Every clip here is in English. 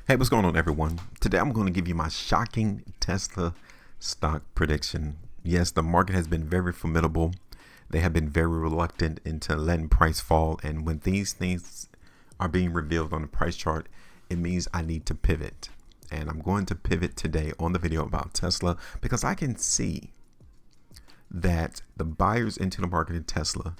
Hey, what's going on, everyone? Today I'm going to give you my shocking Tesla stock prediction. Yes, the market has been very formidable. They have been very reluctant into letting price fall. And when these things are being revealed on the price chart, it means I need to pivot. And I'm going to pivot today on the video about Tesla because I can see that the buyers into the market in Tesla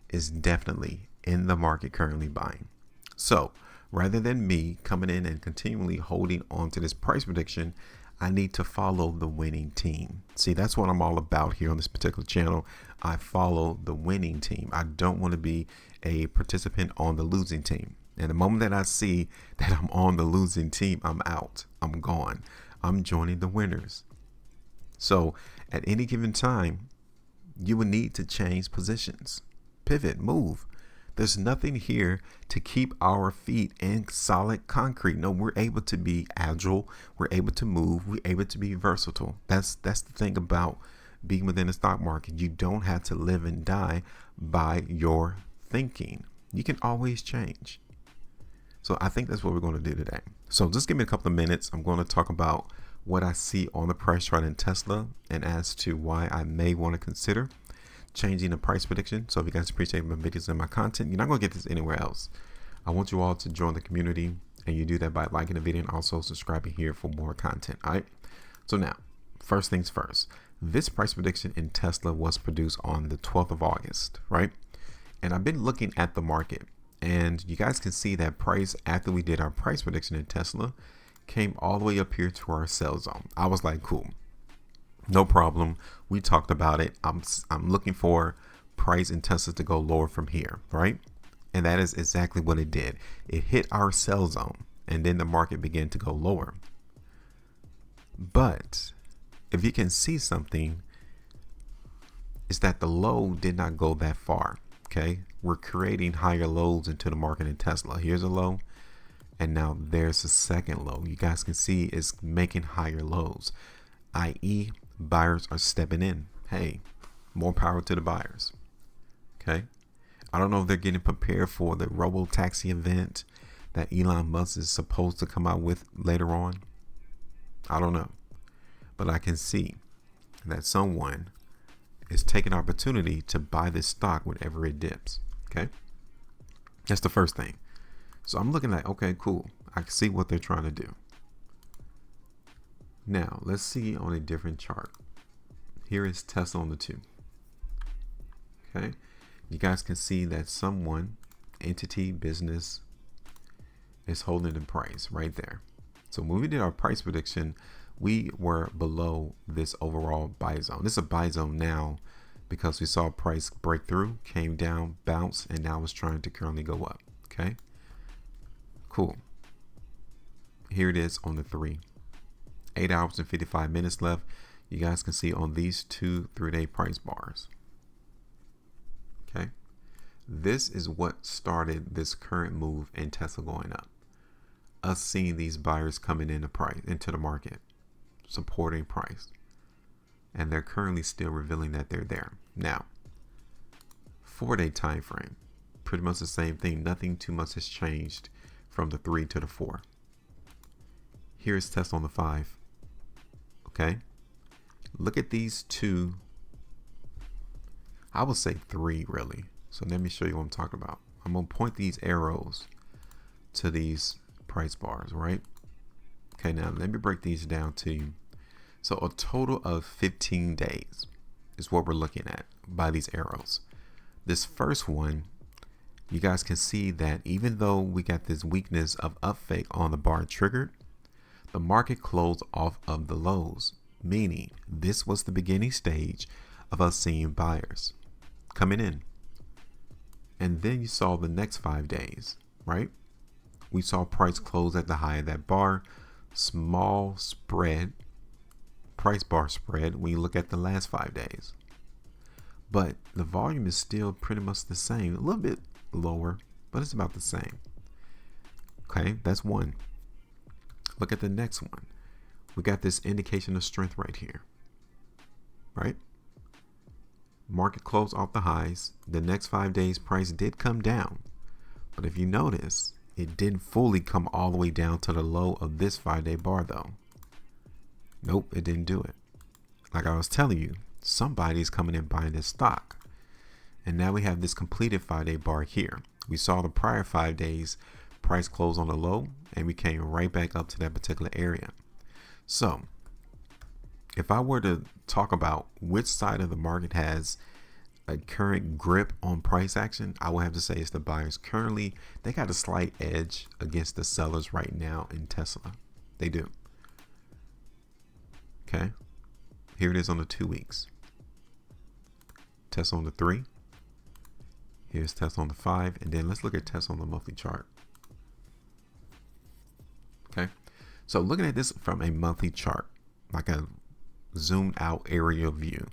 is definitely in the market currently buying. So rather than me coming in and continually holding on to this price prediction, I need to follow the winning team. See, that's what I'm all about here on this particular channel. I follow the winning team. I don't want to be a participant on the losing team. And the moment that I see that I'm on the losing team, I'm out. I'm gone. I'm joining the winners. So at any given time, you will need to change positions, pivot, move. There's nothing here to keep our feet in solid concrete. No, we're able to be agile. We're able to move. We're able to be versatile. That's the thing about being within the stock market. You don't have to live and die by your thinking. You can always change. So I think that's what we're going to do today. So just give me a couple of minutes. I'm going to talk about what I see on the price chart in Tesla and as to why I may want to consider changing the price prediction. So if you guys appreciate my videos and my content, you're not going to get this anywhere else. I want you all to join the community, and you do that by liking the video and also subscribing here for more content. All right. So now, first things first, this price prediction in Tesla was produced on the 12th of August, right? And I've been looking at the market, and you guys can see that price after we did our price prediction in Tesla came all the way up here to our sell zone. I was like, cool. No problem. We talked about it. I'm looking for price in Tesla to go lower from here, right? And that is exactly what it did. It hit our sell zone, and then the market began to go lower. But if you can see something, is that the low did not go that far. Okay, we're creating higher lows into the market in Tesla. Here's a low, and now there's a second low. You guys can see it's making higher lows, i.e. buyers are stepping in. Hey, more power to the buyers. Okay. I don't know if they're getting prepared for the robo-taxi event that Elon Musk is supposed to come out with later on. I don't know. But I can see that someone is taking opportunity to buy this stock whenever it dips. Okay. That's the first thing. So I'm looking at, okay, cool. I can see what they're trying to do. Now, let's see on a different chart. Here is Tesla on the 2. Okay. You guys can see that someone, entity, business, is holding the price right there. So when we did our price prediction, we were below this overall buy zone. This is a buy zone now because we saw price break through, came down, bounce, and now it's trying to currently go up. Okay. Cool. Here it is on the 3. 8 hours and 55 minutes left. You guys can see on these 2 3-day price bars. Okay. This is what started this current move in Tesla going up. Us seeing these buyers coming into the market, supporting price. And they're currently still revealing that they're there. Now, 4-day time frame. Pretty much the same thing. Nothing too much has changed from the 3 to the 4. Here's Tesla on the 5. Okay, look at these 2. I would say 3 really. So let me show you what I'm talking about. I'm gonna point these arrows to these price bars, right? Okay, now let me break these down to you. So a total of 15 days is what we're looking at by these arrows. This first one, you guys can see that even though we got this weakness of up fake on the bar triggered, the market closed off of the lows, meaning this was the beginning stage of us seeing buyers coming in. And then you saw the next 5 days, right? We saw price close at the high of that bar, small spread, price bar spread when you look at the last 5 days. But the volume is still pretty much the same, a little bit lower, but it's about the same. Okay, that's one. Look at the next one. We got this indication of strength right here, right? Market closed off the highs. The next 5 days price did come down. But if you notice, It didn't fully come all the way down to the low of this 5-day bar though. Nope, it didn't do it. Like I was telling you, somebody's coming in buying this stock. And now we have this completed 5-day bar here. We saw the prior 5 days price close on the low, and we came right back up to that particular area. So if I were to talk about which side of the market has a current grip on price action, I would have to say it's the buyers. Currently, they got a slight edge against the sellers right now in Tesla. They do. Okay. Here it is on the 2 weeks. Tesla on the 3. Here's Tesla on the 5. And then let's look at Tesla on the monthly chart. Okay. So looking at this from a monthly chart, like a zoomed out aerial view,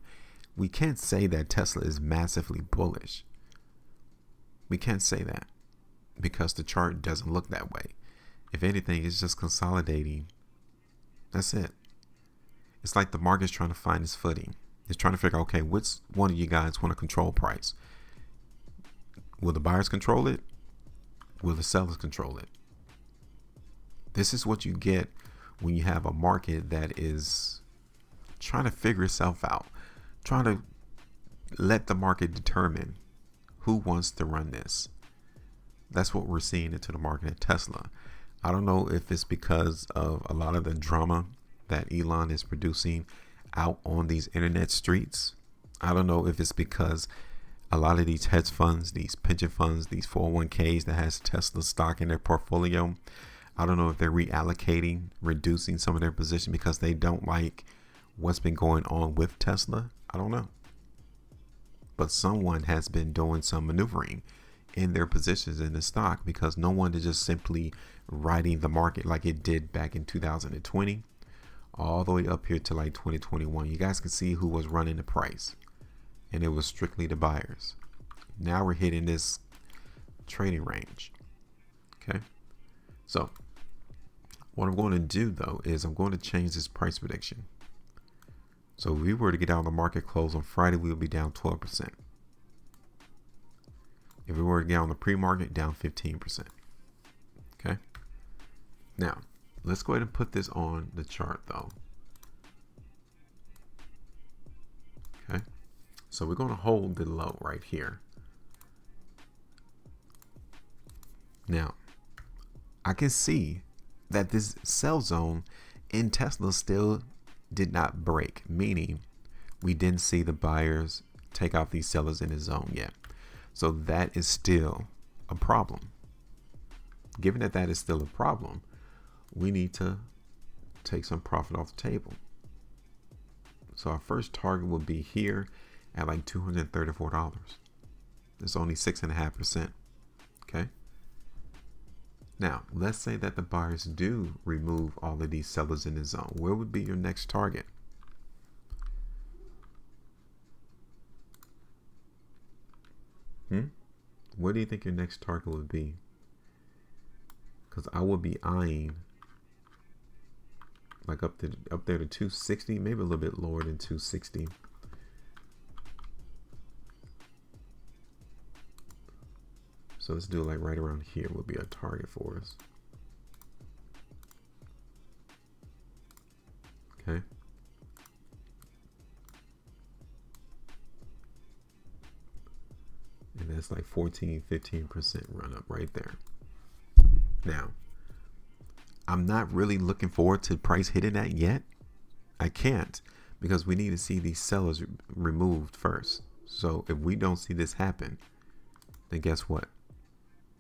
we can't say that Tesla is massively bullish. We can't say that because the chart doesn't look that way. If anything, it's just consolidating. That's it. It's like the market's trying to find its footing. It's trying to figure out, okay, which one of you guys want to control price? Will the buyers control it? Will the sellers control it? This is what you get when you have a market that is trying to figure itself out, trying to let the market determine who wants to run this. That's what we're seeing into the market at Tesla. I don't know if it's because of a lot of the drama that Elon is producing out on these internet streets. I don't know if it's because a lot of these hedge funds, these pension funds, these 401ks that has Tesla stock in their portfolio, I don't know if they're reallocating, reducing some of their position because they don't like what's been going on with Tesla. I don't know. But someone has been doing some maneuvering in their positions in the stock because no one is just simply riding the market like it did back in 2020 all the way up here to like 2021. You guys can see who was running the price, and it was strictly the buyers. Now we're hitting this trading range. Okay. So what I'm going to do though is I'm going to change this price prediction. So if we were to get out of the market close on Friday, we would be down 12%. If we were to get on the pre-market, down 15%. Okay. Now, let's go ahead and put this on the chart though. Okay. So we're going to hold the low right here. Now, I can see that this sell zone in Tesla still did not break, meaning we didn't see the buyers take out these sellers in the zone yet. So that is still a problem. Given that that is still a problem, we need to take some profit off the table. So our first target will be here at like $234. It's only 6.5%. Okay. Now, let's say that the buyers do remove all of these sellers in the zone. Where would be your next target? Where do you think your next target would be? Because I would be eyeing like up there to 260, maybe a little bit lower than 260. So let's do it like right around here would be a target for us. Okay. And that's like 14-15% run up right there. Now, I'm not really looking forward to price hitting that yet. I can't, because we need to see these sellers removed first. So if we don't see this happen, then guess what?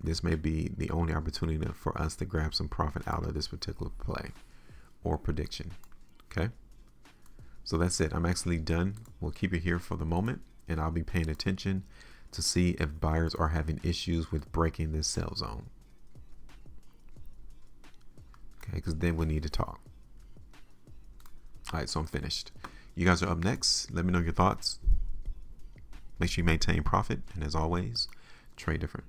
This may be the only opportunity for us to grab some profit out of this particular play or prediction. Okay. So that's it. I'm actually done. We'll keep it here for the moment, and I'll be paying attention to see if buyers are having issues with breaking this sell zone. Okay, because then we need to talk. All right, so I'm finished. You guys are up next. Let me know your thoughts. Make sure you maintain profit, and as always, trade different.